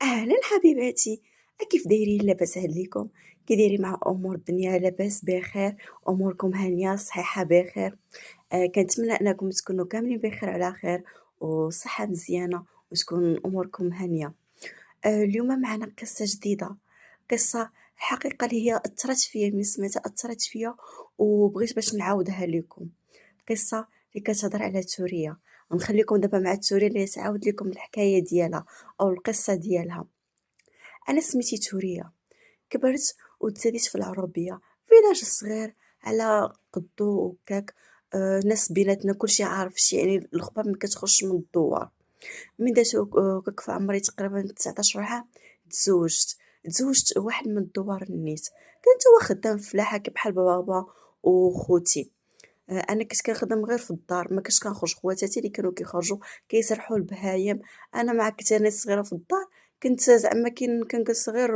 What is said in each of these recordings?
أهلا حبيباتي. كيف دايرين؟ لاباس عليكم؟ كي دايرين مع أمور الدنيا؟ لاباس بخير؟ أموركم هانية صحيحة بخير؟ كنتمنى أنكم تكونوا كاملين بخير على خير وصحة مزيانة وتكون أموركم هانية. اليوم معنا قصة جديدة، قصة الحقيقة اللي هي أثرت فيا من سمعتها أثرت فيا وبغيت باش نعاودها لكم. قصة اللي كتهضر على توريا. نخليكم دابا مع توريا اللي تعاود لكم الحكاية ديالها أو القصة ديالها. أنا سميتي توريا، كبرت وتزاديت في العربية، فيلاج صغير على قدو وكاك. ناس بيناتنا كلشي عارف يعني الخبار ما كتخرجش من الدوار. من دات كاك في عمري تقريبا 19 عام تزوجت واحد من الدوار النيت. كنت هو خدام في فلاحة بحال بابا وخوتي. انا كنت كنخدم غير في الدار، ما كنتش كنخرج. خواتاتي اللي كانوا كيخرجوا كيسرحوا البهايم، انا مع كنت انا صغيره في الدار. كنت زعما كنجلس غير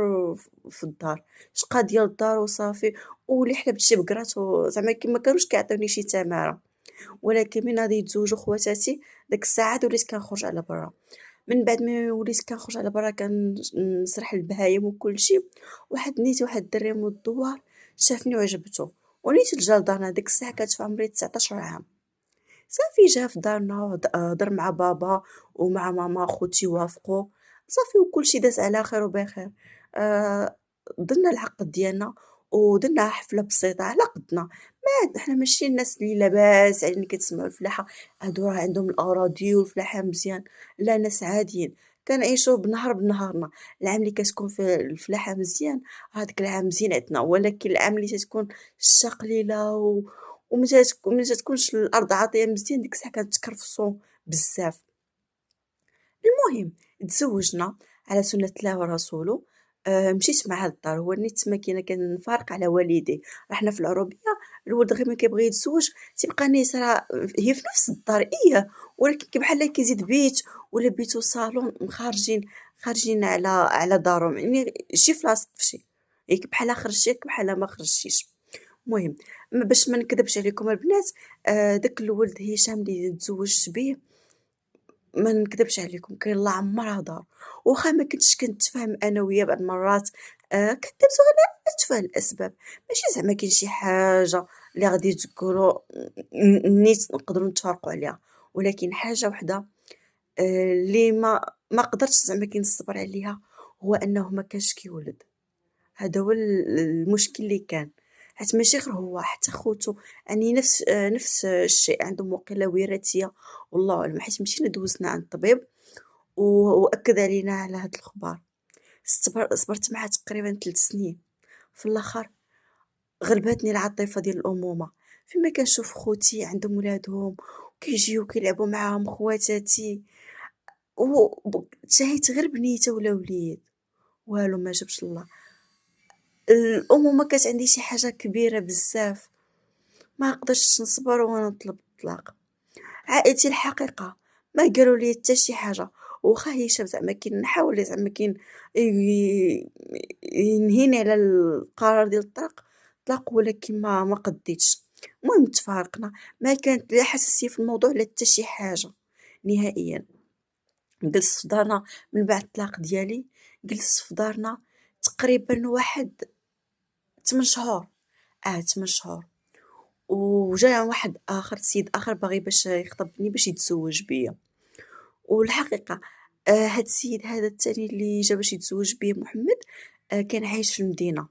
في الدار، شقا ديال الدار وصافي. واللي حلبت شي بقرات زعما ما كانوش كيعطيوني شي تماره. ولكن من غادي يتزوجوا خواتاتي ديك الساعه وليت كنخرج على برا. من بعد ما وليت كنخرج على برا كنسرح البهايم وكل شيء. واحد الدري من الدوار شافني وعجبته، وليت جا لدارنا. ديك الساعه كانت في عمري 19 عام. صافي جا في دارنا هضر مع بابا ومع ماما. خوتي وافقوا صافي وكل شيء داز على خير وبخير. درنا العقد ديالنا ودرنا حفله بسيطه على قدنا. ما حنا ماشي الناس اللي لاباس على اللي كتسمعوا الفلاحه هادو راه عندهم الاراضي والفلاحه مزيان. لا، ناس عاديين كنعيشوا بنهارنا. العام اللي كتكون في الفلاحه مزيان، هذاك العام مزيان عندنا. ولكن العام اللي تتكون الشتا قليله ومن تتكونش الارض عاطيه مزيان، ديك الساعه كنتكرفصوا بزاف. المهم تزوجنا على سنة الله ورسوله. مشيت معاه للدار. هو نيت تما كان فارق على والديه. رحنا في العروبيه. الولد غير ما كيبغي يتزوج تيبقى نيت راه هي في نفس الدار ايه، ولكن بحال كيزيد بيت ولا بيت وصالون خارجين على دارهم، يعني شي فلاصه في شي. ياك بحال خرجتي ياك بحال ما خرجتيش. المهم، باش ما نكذبش عليكم البنات، داك الولد هشام اللي تزوجت به، ما نكذبش عليكم كاين الله عمرها دار. واخا ما كنتش كنتفاهم انا وياه بعض المرات. كدبت على اتفه الاسباب. ماشي زعما كاين شي حاجه اللي غادي تقولوا نيت نقدروا نتفارقوا عليها. ولكن حاجه وحده اللي ما قدرتش زعما كنصبر عليها، هو انه ما كانش كيولد. هذا هو المشكل اللي كان. حيت ماشي غير هو، حتى خوتو يعني نفس الشيء، عندهم وقيله وراثيه والله اعلم. حيت مشينا دوزنا عند الطبيب واكد علينا على هاد الخبار. صبرت معاه تقريبا 3 سنين. في الاخر غلبتني العاطفه ديال الامومه. فيما كنشوف خوتي عندهم ولادهم وكيجيو كيلعبوا معاهم خواتاتي، تشهيت غير بنيته ولا وليد. والو ما جابش الله. الامومه كانت عندي شي حاجه كبيره بزاف، ما قدرتش نصبر ونطلب الطلاق. عائلتي الحقيقه ما قالوا لي حتى شي حاجه. واخا هشام زعما كاين نحاول زعما كاين ينهيني على القرار ديال الطلاق، ولكن ما قديتش. المهم تفارقنا. ما كانت لا حساسيه في الموضوع لا حتى شي حاجه نهائيا. جلست في دارنا من بعد الطلاق ديالي. جلست في دارنا تقريبا واحد 8 شهور. 8 شهور. وجا واحد اخر، سيد اخر باغي باش يخطبني باش يتزوج بيا. والحقيقه هاد السيد هذا الثاني اللي جا باش يتزوج بيا محمد، كان عايش في المدينه.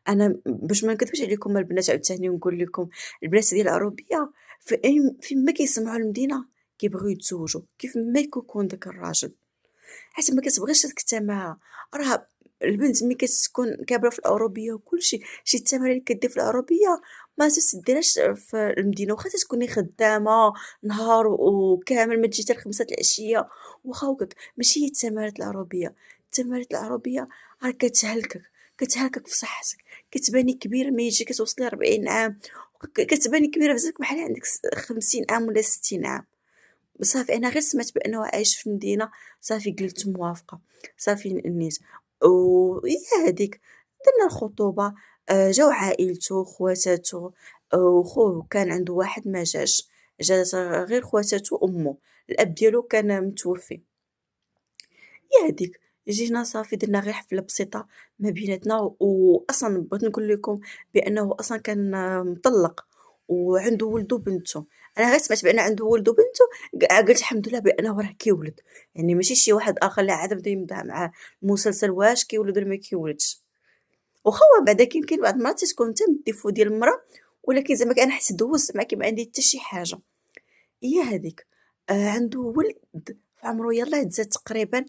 انا باش ما نكذبش عليكم البنات عاوتاني ونقول لكم، البنات ديال العروبيه فين ما كيسمعوا المدينه كيبغيو يتزوجوا كيف ما يكون داك الراجل. حيت ما كتبغيش ديك التماره. راه البنت ملي كتكون كابره في العروبيه وكلشي، شي التماره اللي كدير في العروبيه ما تديرهاش في المدينه. واخا تكوني خدامه نهار وكامل ما تجي حتى ل5 العشيه، واخا هكاك ماشي هي التمارات العروبيه. التمارات العروبيه راه كتهلكك في صحتك. كتباني كبيره ما يجي كتوصلي 40 عام، كتباني كبيره بزاف بحال عندك 50 عام ولا 60 عام. صافي انا غير سمعت بانه عايش في المدينه، صافي قلت موافقه. صافي نيت وهي هذيك. درنا الخطوبه. جاو عائلته خواتاتو. وخوه كان عنده واحد ما جات غير خواتاتو امه. الاب ديالو كان متوفي. هي هذيك جينا صافي درنا غير حفلة بسيطة ما بيناتنا، وأصلًا بغيت نقول لكم بأنه أصلًا كان مطلّق وعنده ولد وبنته. أنا غير سمعت بأن عنده ولد وبنته قلت الحمد لله بأنه راه كيولد، يعني ماشي شي واحد آخر اللي عاد بدا يبدا معاه المسلسل واش كيولد والّا ما كيولدش. واخا هو بعدا كاين بعض المرات تتكون انت من الديفو ديال المرا، ولكن زعما انا حسيت دوزت معاكي ما عندي حتى شي حاجه. هي هذيك. عنده ولد في عمره يلاه تزاد تقريبا،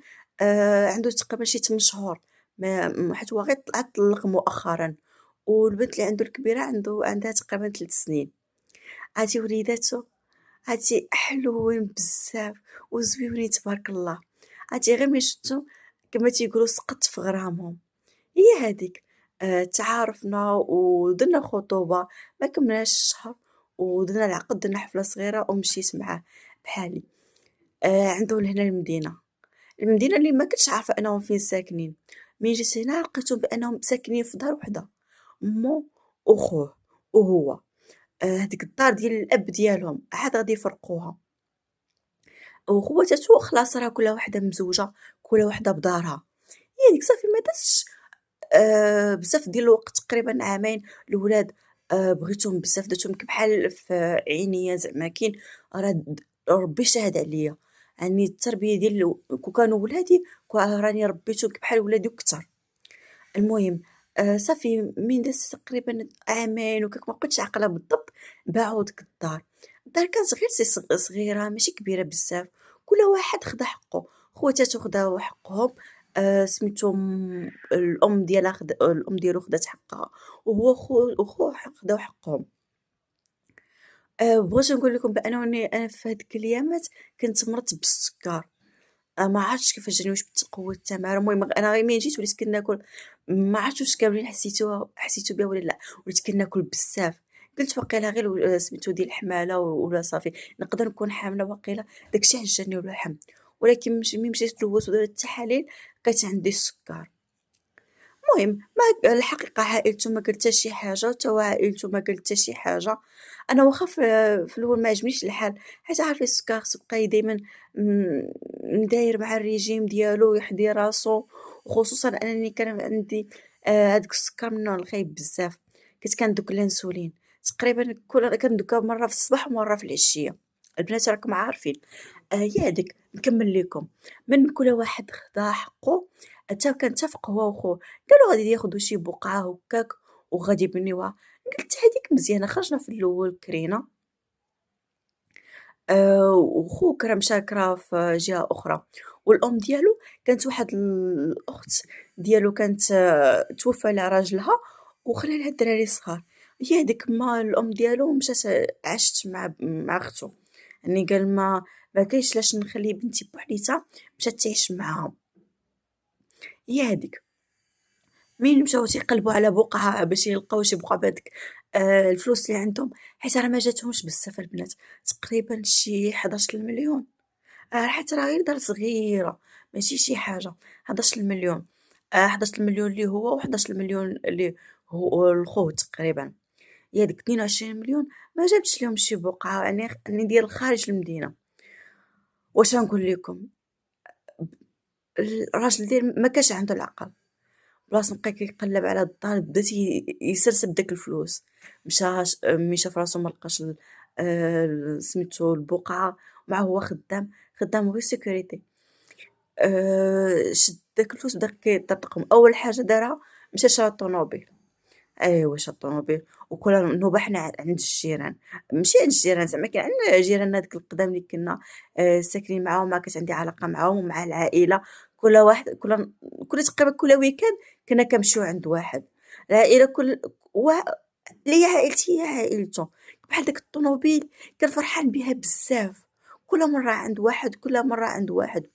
عنده تقريبا شي 8 شهور. حيت هو غير طلق مؤخرا. والبنت اللي عنده الكبيره عندها تقريبا 3 سنين. عرفتي وليداتو، عرفتي حلوين بزاف وزويونين تبارك الله. عرفتي غير ملي شفتو كما تيقولوا سقطت في غرامهم. هي هذيك. تعارفنا ودرنا الخطوبة، ما كملناش الشهر ودرنا العقد، درنا حفلة صغيرة ومشيت معاه بحالي. عنده لهنا المدينة اللي ما كنتش عارفة انهم فين ساكنين. من جيت هنا لقيتهم بانهم ساكنين في دار وحدة، مو وخوه وهو. هذيك الدار ديال الاب ديالهم عاد غادي يفرقوها، وخواتاتو خلاص راه كل وحدة مزوجة، كل وحدة بدارها. هي ديك صافي ما دازش بزاف ديال الوقت، تقريبا عامين. الولاد بغيتهم بزاف، درتهم بحال في عينيا، زعما كاين راه ربي شاهد عليا. يعني التربيه ديال كون كانوا ولادي راني ربيتهم بحال ولادي وكثر. المهم، صافي من داز تقريبا عامين وكاك ما بقيتش عاقله بالضبط. باعوا ديك الدار كانت غير صغيره ماشي كبيره بزاف. كل واحد خدا حقه، خواتاتو خداو حقهم. سميتو الام ديالو خدات حقها، وهو وخو خداو حقهم. بغيت نقول لكم بانني انا في هذيك الايامات كنت مرضت بالسكر. ما عرفتش كيفاش جاني، واش بالتقوى التماره. المهم انا غير ملي جيت وليت كناكل. ما عرفتش واش كاملين حسيتو بها ولا لا. وليت كناكل بزاف. قلت واقيلا غير سميتو ديال الحماله ولا صافي نقدر نكون حامله واقيلا. داكشي عجاني والحم. ولكن ملي مشيت لوزت ودرت التحاليل لقيت عندي السكر. المهم ما الحقيقة عائلته ما قال حتى شي حاجة، وتا هو عائلته ما قال حتى شي حاجة. أنا واخا في الأول ما عجبنيش الحال، حيت عارفة السكر خصو يبقى دايما داير مع الريجيم ديالو ويحدي راسو. وخصوصا أنني كان عندي هاداك السكر من النوع الخايب بزاف. كنت كندوك الانسولين تقريبا كندوكها مرة في الصباح ومرة في العشية. البنات راكم عارفين. هي هاديك نكمل لكم. من كل واحد خدا حقه، كنتفق هو وخوه. قالوا غادي ياخدوا شي بقعة هكاك وغادي يبنيوها. قلت هذيك مزيانة. خرجنا في الأول كرينا. وخوك راه مشى كرا في جهة أخرى. والأم ديالو كانت واحد الأخت ديالو كانت توفى على راجلها وخلى لها الدراري الصغار. هي هذيك ما الأم ديالو مشات عاشت مع أختو. يعني قال ما كاينش علاش نخلي بنتي بوحديتها، مشات تعيش معاهم. هي هذيك. منين مشاو تيقلبوا على بقعة باش يلقاو شي بقعة بهاديك الفلوس اللي عندهم، حيت راه ما جاتهمش بزاف البنات. تقريبا شي 11 مليون. حيت راه غير دار صغيرة، ماشي شي حاجة. 11 مليون. 11 مليون اللي هو و11 مليون اللي هو الخوت تقريبا. هي ديك 22 مليون ما جابتش لهم شي بقعة، يعني ديال خارج المدينة. واش غنقول لكم، الراجل ديال ما كانش عنده العقل. بلاص بقى كيقلب على الدار بدا يسرسب داك الفلوس. مشى فراسو ما لقاش سميتو البقعه. مع هو خدام غير سيكوريتي. شد داك الفلوس بدا كيطرطقهم. اول حاجه دارها مشى شرا طوموبيل. ايوا شرا طوموبيل. وكل نوبه حنا عند الجيران. ماشي عند الجيران زعما كاين عندنا جيراننا داك القدام اللي كنا ساكنين معاهم، ما كانت عندي علاقه معاهم ومع العائله. كل واحد كل تقريبا كل ويكاند كنا كنمشيو عند واحد. العائله اللي هي عائلتي هي عائلته. بحال داك الطوموبيل كان فرحان بها بزاف. كل مره عند واحد، كل مره عند واحد.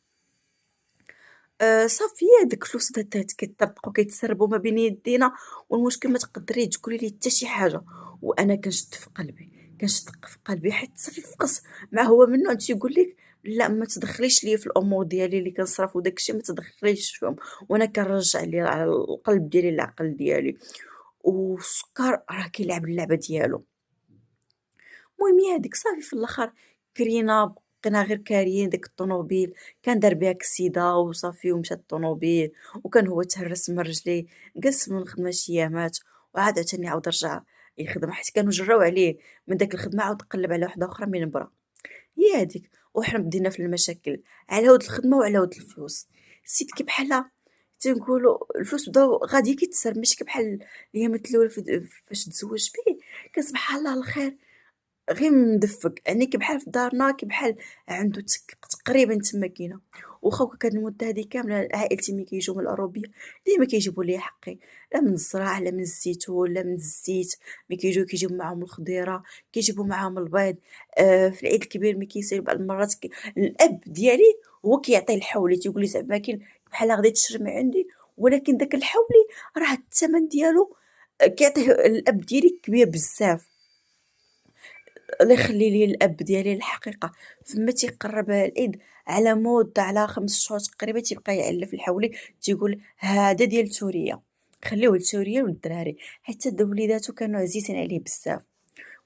صافي هادوك الفلوس بدات كيطرطقوا كيتسربوا ما بين يدينا. والمشكل ما تقدري تقولي لي حتى شي حاجه. وانا كنشد في قلبي، كنشدق في قلبي حيت صافي فقس. مع هو منه تيقول لك لا ما تدخليش ليا في الامور ديالي اللي كنصرف وداك الشيء ما تدخليش فيهم. وانا كنرجع لي على القلب ديالي العقل ديالي. والسكر راه كيلعب اللعبه ديالو. المهم هي هذيك صافي في الاخر كرينا. لقينا غير كاريين ديك الطوموبيل، كان دار بها كسيده وصافي ومشى الطوموبيل، وكان هو تهرس من رجليه، جلس من الخدمه شي ايامات وعاد عاوتاني عاود رجع يخدم، حيت كانوا جراو عليه من داك الخدمه عاود قلب على وحده اخرى من برا. هي هذيك. وحنا بدينا في المشاكل على هاد الخدمه وعلى هاد الفلوس. السيد كي بحالها تنقولوا الفلوس بداو غادي كيتسرب، ماشي كي بحال الايامات الاولى فاش تزوج بيه كان سبحان الله الخير غير مدفق، يعني كي بحال في دارنا، كي بحال عنده تقريبا تما كاينه. واخا كانت المده هذه كامله عائلتي ملي كيجيو من الاوروبيه ديما كيجيبوا لي حقي، لا من الزراع لا من الزيتون لا من الزيت. ملي كيجيو كيجيبوا معاهم الخضيره، كيجيبوا معاهم البيض. في العيد الكبير ملي كيصير بعض المرات الاب ديالي هو كيعطي الحولي، تيقول لي زعما كاين بحال غادي تشري من عندي، ولكن داك الحولي راه الثمن ديالو كيعطيه الاب ديالي كبير بزاف. الله يخلي لي الاب ديالي الحقيقه، فما تيقرب العيد على مده على 5 شهور تقريبا تيبقى يعلف الحولي، تيقول هذا ديال سوريا، خليوه لسوريا والدراري، حتى وليداتو كانوا عزيزين عليه بزاف.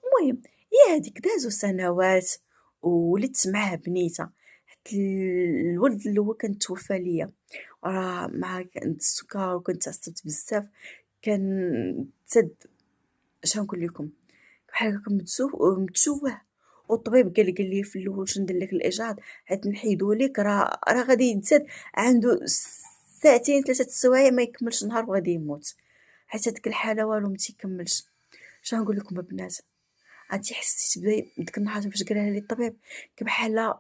المهم هي هذيك دازو سنوات وولدت معاه بنيته، حتى الولد اللي هو كان توفى ليا، راه مع كانت السكر وكنت عصبت بزاف. كان تسد، اش غنقول لكم، بحال هكا متشوه. والطبيب قال لي في الاول باش ندير لك الاجهاض حيت نحيدو لك راه غادي يتزاد عنده ساعتين 3 سوايع ما يكملش نهار وغادي يموت، حيت هاديك الحاله والو ما تيكملش. اش غنقول لكم البنات، عرفتي حسيت ديك النهار فاش قالها لي الطبيب كبحال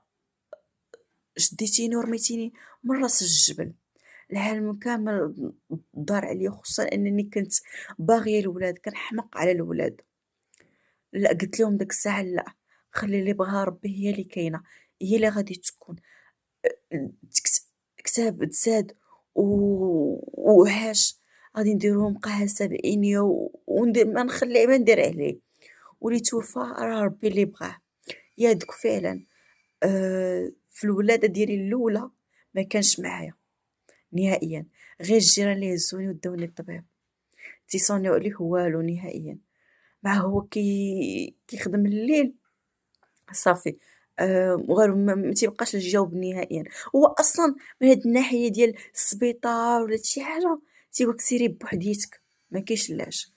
شديتيني ورميتيني من راس الجبل. العالم كامل دار عليا، خصوصا انني كنت باغيه الولاد، كنحمق على الولاد. لا قلت لهم ديك الساعه لا، خلي اللي بغاها ربي هي اللي كاينه، هي اللي غادي تكون. كتاب تزاد وعاش، غادي نديرهم قاعه 70 وندير ما نخليه ما ندير عليه. واللي توفى راه ربي اللي بغاه. يادك فعلا. في الولاده ديالي الاولى ما كانش معايا نهائيا، غير الجيران اللي هزوني وداوني للطبيب، تيصونيو عليه والو نهائيا. مع هو كيخدم الليل صافي. وغير ما تيبقاش يجاوب نهائيا. هو اصلا من هاد الناحيه ديال السبيطار ولا شي حاجه تيقولك سيري بوحديتك، ما كاينش علاش.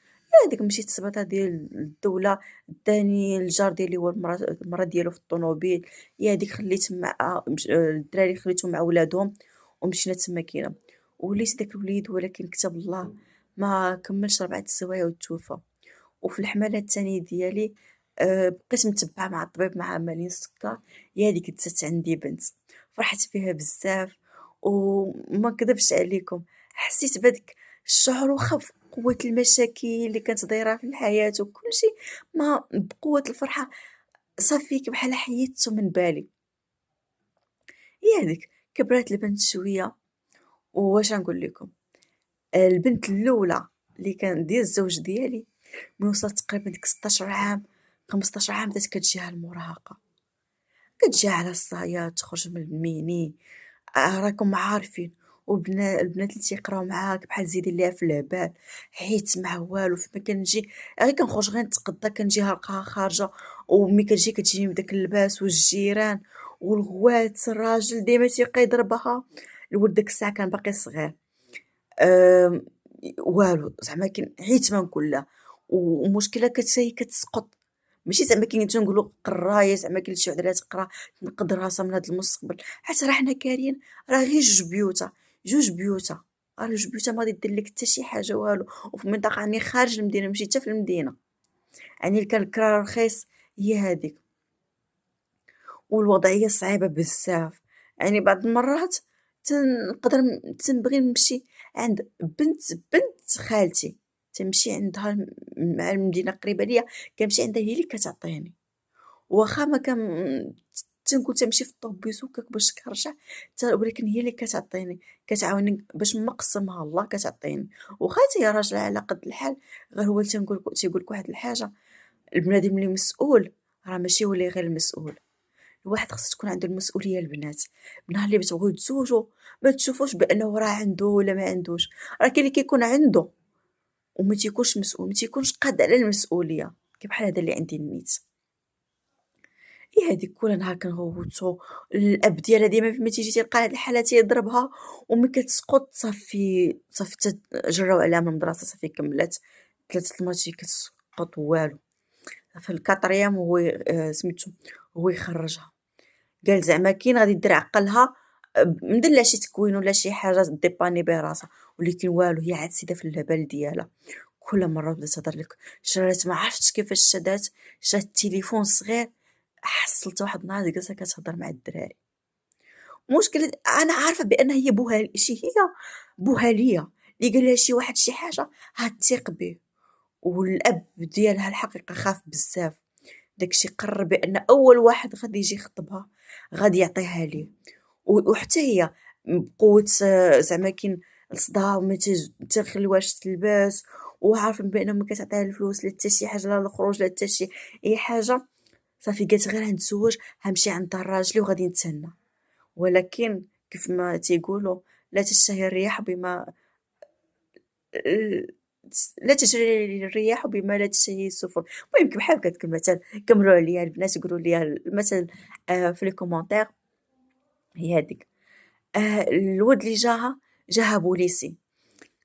هذيك مشيت للسبيطار ديال الدوله، داني الجار ديالي هو المرا ديالو في الطوموبيل، هي هذيك خليت مع الدراري خليتهم مع ولادهم ومشينا تما كاينه. وليت داك الوليد ولكن كتاب الله ما كملش 4 سوايع وتوفى. وفي الحملة الثانية ديالي بقيت متبعة مع الطبيب مع عملية السكر، هي هذيك دزات عندي بنت، فرحت فيها بزاف. وما نكذبش عليكم حسيت بهذاك الشعور، واخا في قوة المشاكل اللي كانت دايرة في الحياة وكل شيء، ما بقوة الفرحة صافي بحال حيدته من بالي. هي هذيك كبرات البنت شوية. واش نقول لكم، البنت الاولى اللي كان ديال الزوج ديالي من وصلت تقريبا ديك 16 عام 15 عام بدات كتجيها المراهقه، كتجي على الصايات تخرج من الميني. راكم عارفين. البنات اللي تيقراو معاك بحال زيدي ليها في الهبال، حيت مع والو فما كنجي غير كنخرج غير نتقضى كنجي هلقاها خارجه. وملي كتجي كتجيني بداك اللباس والجيران والغوات، الراجل ديما تيبقى يضربها. الولد ديك الساعه كان باقي صغير. آمم والو زعما عييت ما نقول لها. والمشكلة هي كتسقط، ماشي زعما تنقولوا قراية زعما كاين شي وحدة لا تقرا تنقد راسها من هاد المستقبل، حيت راه حنا كاريين راه غير جوج بيوتا، راه جوج بيوتا ما غادي دير لك حتى شي حاجة والو. وفي منطقة راني خارج المدينة ماشي حتى في المدينة، يعني اللي كان الكرا رخيص هي هاديك. والوضعية صعيبة بزاف، يعني بعض المرات تنقدر تنبغي نمشي عند بنت خالتي، تنمشي عندها مع المدينة قريبة ليا، كنمشي عندها هي اللي كتعطيني. واخا ما كان تنكون تمشي في الطوبيس وكاك باش كنرجع ولكن هي اللي كتعطيني، كتعاوني باش ما قسمها الله كتعطيني. واخا هي راجل على قد الحال، غير هو تيقولك واحد الحاجة، البنادم اللي مسؤول راه ماشي هو اللي غير المسؤول، الواحد خاص تكون عنده المسؤوليه. البنات بنهار اللي بتبغيو تزوجوا ما تشوفوش بانه راه عنده ولا ما عندوش، راه كاين اللي كيكون عنده وما تيكونش مسؤول، ما تيكونش قاد على المسؤوليه، بحال هذا اللي عندي النيت. هي هذيك كل نهار كنغوتو. الاب ديالها ديما فيما تيجي تلقى هاد الحالة تيضربها، وملي كتسقط صافي جراو عليها من المدرسة، صافي كملات 3 الماتش كتسقط والو. في الكاتريام هو سميتو هو يخرجها، قال زعما كاين غادي دير عقلها، مدلع شي تكوين ولا شي حاجة ديباني به راسها، ولكن والو، هي عاد سيده في الهبال ديالها. كل مرة بدات تهضر لك، شرات ما عرفتش كيفاش شات التليفون صغير، حصلت واحد النهار جالسة كتهضر مع الدراري. مشكل انا عارفه بان هي بوها شي، هي بوها ليا اللي قال لها شي واحد شي حاجه هتثيق به. والاب ديالها الحقيقه خاف بزاف، داكشي قرر بان اول واحد غادي يجي يخطبها غادي يعطيها ليه. وحتى هي بقوه زعما كاين الصداع وما تخليوهاش تلبس، وعارفه بان ما كتعطيها الفلوس لا حتى شي حاجه، لا الخروج لا حتى شي اي حاجه. صافي قالت غير غنتزوج، غنمشي عند راجلي وغادي نتسنى. ولكن كيف ما تيقولوا، لا تشتهي الرياح بما لا تجري الرياح بما لا تشتهي السفن. المهم بحال هكاك المثل، كملوا عليا البنات يقولوا لي المثل في لي كومونتير. هي هذيك. الولد اللي جاها بوليسي،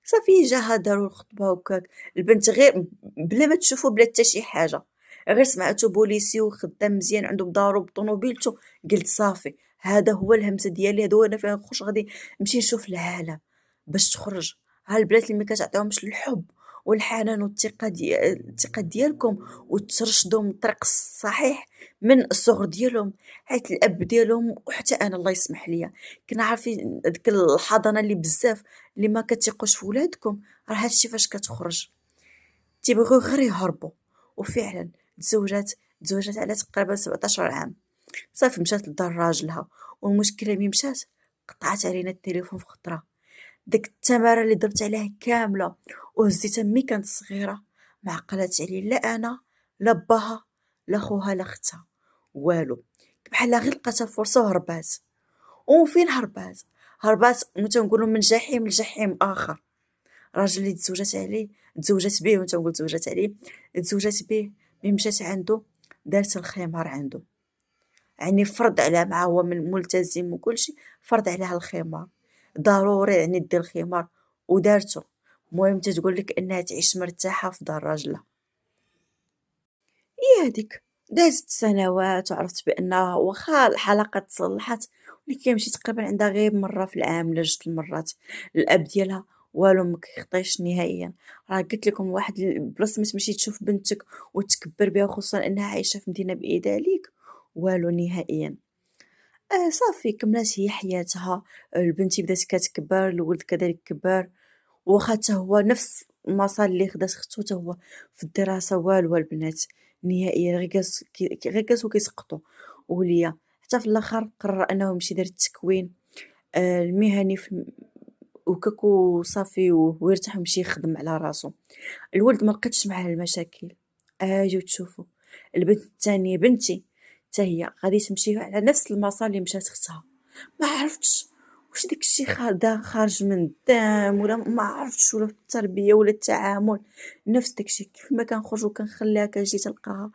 صافي جاها داروا الخطبه وكاك. البنت غير بلا ما تشوفو بلا حتى شي حاجه، غير سمعتو بوليسي وخدام مزيان عنده بدارو بطونوبيلتو، قلت صافي هذا هو الهمزه ديالي، هذا هو انا فين نخرج، غادي نمشي نشوف العالم باش تخرج. ها البنات اللي ما كتعطيهمش الحب والحنان والثقه الثقه ديالكم، وترشدهم الطريق الصحيح من الصغر ديالهم، حيت الاب ديالهم وحتى انا الله يسمح ليا كنا عارفين ديك الحضانه اللي بزاف اللي ما كتيقوش في ولادكم، راه هادشي فاش كتخرج تيبغيو غير يهربوا. وفعلا تزوجات على تقريبا 17 عام. صافي مشات لدار راجلها، والمشكله ملي مشات قطعت علينا التليفون في خطره. ديك التماره اللي ضربت عليها كامله وهزيتها ملي كانت صغيره ما عقلات عليه، لا انا لا باها لا خوها لا اختها والو. بحال غير لقاتها فرصه وهربات. وفين هربات تنقولوا من جحيم لجحيم اخر. الراجل اللي تزوجت به، وانت نقول تزوجت عليه، تزوجت به. ملي مشات عنده دارت الخمار عنده، يعني فرض عليها، مع هو من ملتزم وكل شيء، فرض عليها الخمار، ضروري يعني دير الخمار ودارته. المهم تتقول لك انها تعيش مرتاحه في دار راجلها. هي هذيك دازت سنوات، وعرفت بان واخا الحلقه تصلحت، ولكن كيمشي تقريبا عندها غير مره في العام ولا جوج المرات. الاب ديالها والو ما كيخطيش نهائيا. راه قلت لكم واحد بلاصه ما تمشي تشوف بنتك وتكبر بها، خصوصا انها عايشه في مدينه بعيده عليك، والو نهائيا. صافي كملات هي حياتها. البنت بدات كتكبر، الولد كذلك كبر، واخا حتى هو نفس المسار اللي خدات اختو حتى هو في الدراسه، والو البنات نهائيا غير كاسو كيسقطوا. وليا حتى في الاخر قرر انه يمشي يدير التكوين المهني في وكاكو صافي، ويرتاح ويمشي يخدم على راسو. الولد ما لقيتش معاه المشاكل. اجيو تشوفوا البنت الثانيه بنتي، حتى هي غادي تمشي على نفس المسار اللي مشات اختها. ما عرفتش واش داك الشيء خارج من الدم، ولا ما عرفتش، ولا في التربيه ولا التعامل. نفس داك الشيء كيف ما كنخرج وكنخليها كنجي تلقاها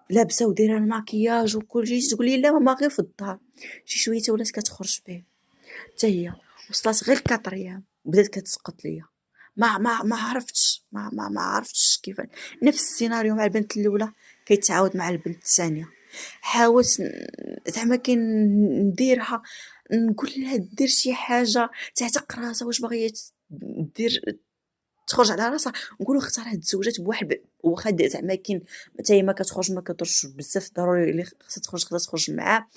لابسه ودايره الماكياج وكل شيء، تقول لي لا ماما غير في الدار. شي شويه ولات كتخرج به. حتى هي وصلت غير 4 ايام بدات كتسقط ليا. ما عرفتش، ما عرفتش كيف. نفس السيناريو مع البنت الاولى كيتعاود مع البنت الثانيه. حاولت زعما كي نديرها، نقول لها دير شي حاجه تعتق راسها، واش باغيه دير تخرج على راسها. نقولوا اختها راه تزوجات بواحد واخا زعما كاين حتى هي ما كتخرج ما كتدرش بزاف، ضروري اللي خصها تخرج خصها تخرج معاه،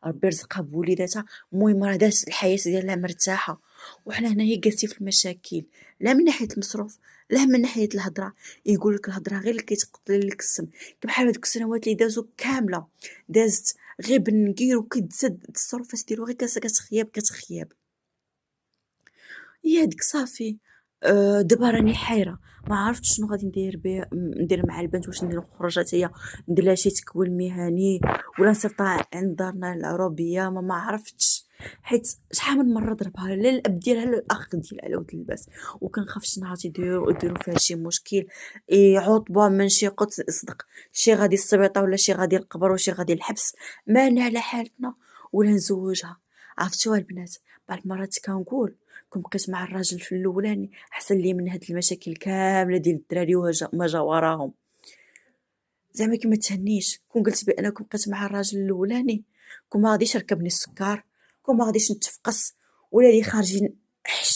ربي رزقها بوليداتها. المهم راه دازت الحياه ديالها مرتاحه. وحنا هنايا جالسين في المشاكل، لا من ناحيه المصروف لا من ناحيه الهضره. يقول لك الهضره غير اللي كيتقتل لك السم. بحال هذوك السنوات اللي دازو كامله دازت غير بالنقير، وكتزاد التصرفات ديالو غير كتخياب. هي هاديك صافي. دابا راني حيرة، ما عرفتش شنو غادي ندير مع البنت. واش ندير نخرج حتى هي ندير لها شي تكوين مهني، ولا نصيفطها عند دارنا العروبية؟ ما عرفتش. حيت شحال من مره ضربها لا الاب ديالها لا الاخ ديالها على ود اللباس، وكنخاف شي نهار يديروا فيها شي مشكل، يعوطبوها من شي قدس صدق، شي غادي السبيطار ولا شي غادي القبر وشي غادي الحبس، مالنا على حالتنا ولا نزوجها. عرفتوها البنات، بعض المرات كنقول كون بقيت مع الراجل في الاولاني احسن لي من هاد المشاكل كامله ديال الدراري وما جا وراهم. زعما كي ما تهنيش كون قلت بان كون بقيت مع الراجل الاولاني كون ما غاديش يركبني السكر، كون ما غاديش نتفقس، ولا اللي خارجين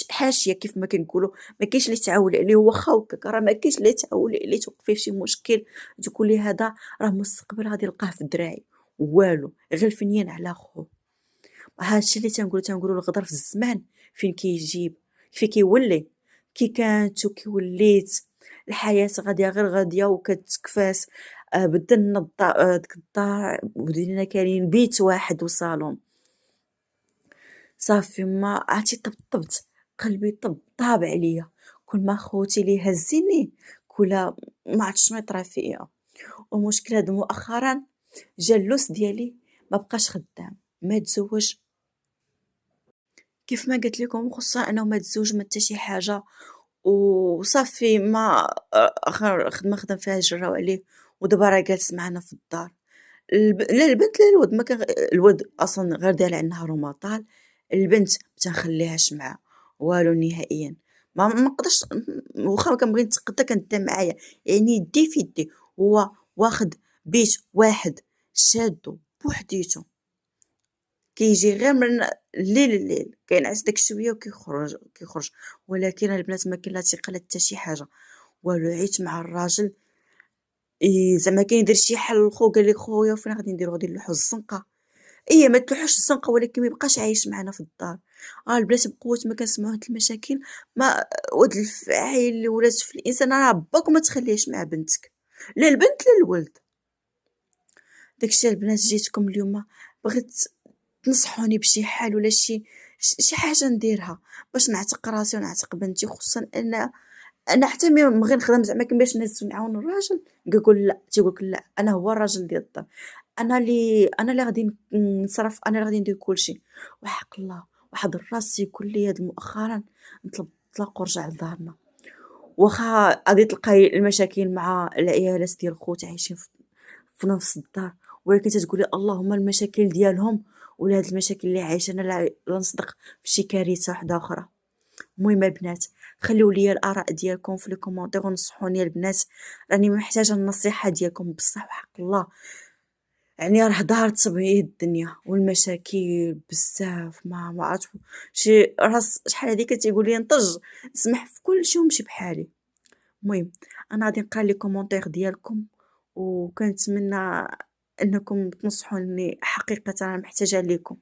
حاشيه كيف ما كنقولوا. ما كاينش اللي تعول عليه واخا هكاك، راه ما كاينش اللي تعول عليه توقفيه في شي مشكل تقول لي هذا راه مستقبل غادي نلقاه في دراعي، والو غير الفنيان على خوه. هادشي اللي تنقولوا الغدر في الزمان فين كيجيب فين كيولي. كي كانت وكي وليت الحياة غادية غير غادية وكتكفاس. بدلنا ديك الدار ولينا كاينين بيت واحد وصالون صافي. ما عرفتي طبطبت قلبي طاب عليا. كل ما خوتي لي هزيني كلها ما عرفتش شنو يطرا فيا. والمشكل هذا مؤخرا جا اللوس ديالي ما بقاش خدام، ما تزوج. كيف ما قلت لكم خصوصا انه ما تزوج ما حتى شي حاجه، وصافي ما اخر خدمه خدم فيها جراو عليه، ودابا راه جالس معنا في الدار. لا البنت لا الولد ما كان. الولد اصلا غير داير على النهار وما طال. البنت ما تنخليهاش معاه والو نهائيا. ما نقدرش واخا ما كنبغي نتقدى كنتا معايا، يعني يدي في يدي. هو واخد بيت واحد شادو بوحديتو، كيجي غير من الليل كينعس داك شويه وكيخرج. ولكن البنات ما كاين لا ثقه لا حتى شي حاجه والو. عيت مع الراجل زعما كاين يدير شي حل خو قال لك خويا فين غادي نديرو غادي نلوحو الزنقه. ايه ما تلوحوش الزنقه ولكن ما يبقاش عايش معنا في الدار. البنات بقوه ما كنسمعوا هاد المشاكل ما ود الفعايل اللي ولات في الانسان راه باك وما تخليهش مع بنتك، لا البنت لا الولد. داكشي البنات جيتكم اليوم بغيت تنصحوني بشي حال ولا شي حاجه نديرها باش نعتق راسي ونعتق بنتي. خصوصا ان انا حتى ملي نبغي نخدم زعما باش نهز ونعاون الراجل كيقول لا، تيقولك لا انا هو الراجل ديال الدار، انا اللي غادي نصرف، انا اللي غادي ندير كلشي. وحق الله واحد الراس يقول لي هاد مؤخرا نطلب الطلاق ورجع لدارنا. واخا غادي تلقاي المشاكل مع العيالات ديال خوت عايشين في نفس الدار، ولكن تتقولي اللهم المشاكل ديالهم ولا هاد المشاكل اللي عايشه انا لا نصدق في شي كارثه واحده اخرى. المهم البنات خليو لي الاراء ديالكم في لي كومونتير ونصحوني البنات، راني محتاجه النصيحه ديالكم بصح وحق الله. يعني راه دارت بيا الدنيا والمشاكل بزاف ما عرفت شي راس شحال هادي كتيقول لي نطج نسمح في كل شيء ونمشي بحالي. المهم انا غادي نقرا لي كومونتير ديالكم وكنتمنى انكم تنصحوني حقيقه انا محتاجه ليكم.